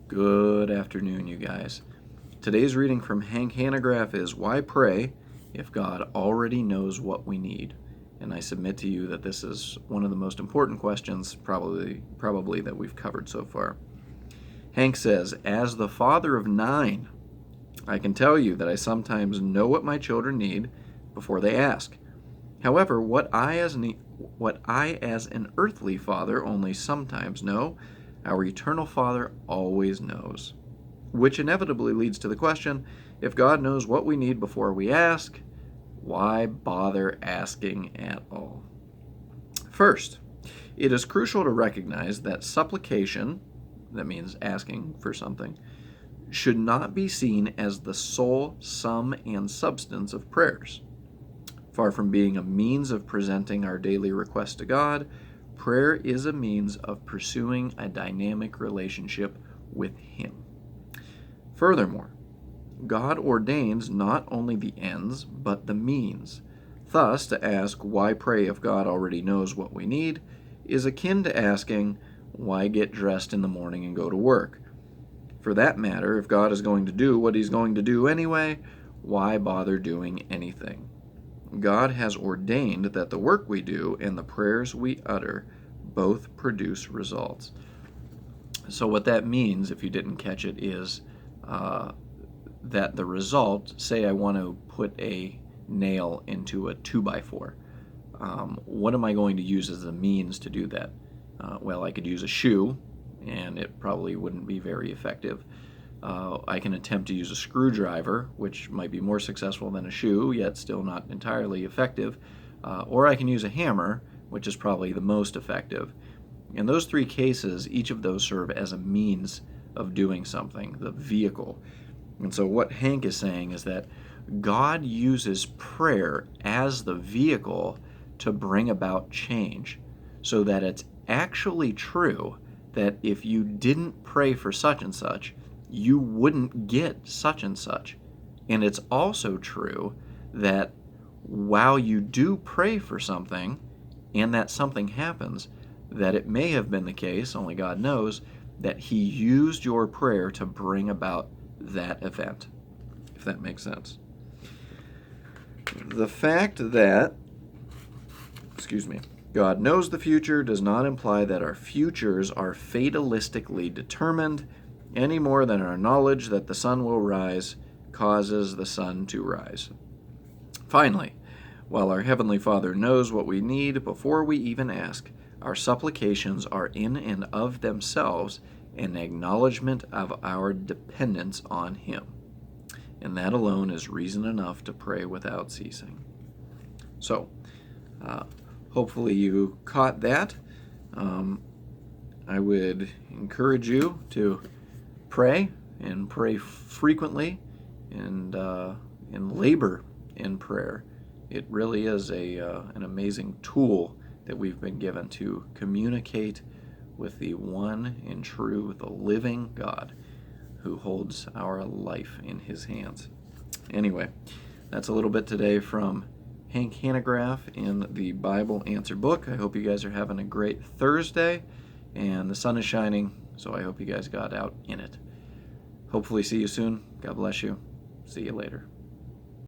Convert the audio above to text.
Good afternoon, you guys. Today's reading from Hank Hanegraaff is Why Pray If God Already Knows What We Need? And I submit to you that this is one of the most important questions probably that we've covered so far. Hank says, as the father of 9, I can tell you that I sometimes know what my children need before they ask. However, what I as an earthly father only sometimes know, our eternal Father always knows. Which inevitably leads to the question, if God knows what we need before we ask, why bother asking at all? First, it is crucial to recognize that supplication, that means asking for something, should not be seen as the sole sum and substance of prayers. Far from being a means of presenting our daily requests to God, prayer is a means of pursuing a dynamic relationship with Him. Furthermore, God ordains not only the ends, but the means. Thus, to ask, why pray if God already knows what we need, is akin to asking, why get dressed in the morning and go to work? For that matter, if God is going to do what He's going to do anyway, why bother doing anything? God has ordained that the work we do and the prayers we utter both produce results. So what that means, if you didn't catch it, is that the result, say I want to put a nail into a 2x4. What am I going to use as a means to do that? Well, I could use a shoe, and it probably wouldn't be very effective. I can attempt to use a screwdriver, which might be more successful than a shoe, yet still not entirely effective. Or I can use a hammer, which is probably the most effective. In those three cases, each of those serve as a means of doing something, the vehicle. And so what Hank is saying is that God uses prayer as the vehicle to bring about change, so that it's actually true that if you didn't pray for such and such, you wouldn't get such and such. And it's also true that while you do pray for something and that something happens, that it may have been the case, only God knows, that He used your prayer to bring about that event, if that makes sense. The fact that, God knows the future does not imply that our futures are fatalistically determined any more than our knowledge that the sun will rise causes the sun to rise. Finally, while our Heavenly Father knows what we need before we even ask, our supplications are in and of themselves an acknowledgement of our dependence on Him. And that alone is reason enough to pray without ceasing. So, hopefully you caught that. I would encourage you to pray and pray frequently and labor in prayer. It really is an amazing tool that we've been given to communicate with the one and true, the living God who holds our life in His hands. Anyway, that's a little bit today from Hank Hanegraaff in the Bible Answer Book. I hope you guys are having a great Thursday, and the sun is shining, so I hope you guys got out in it. Hopefully see you soon. God bless you. See you later.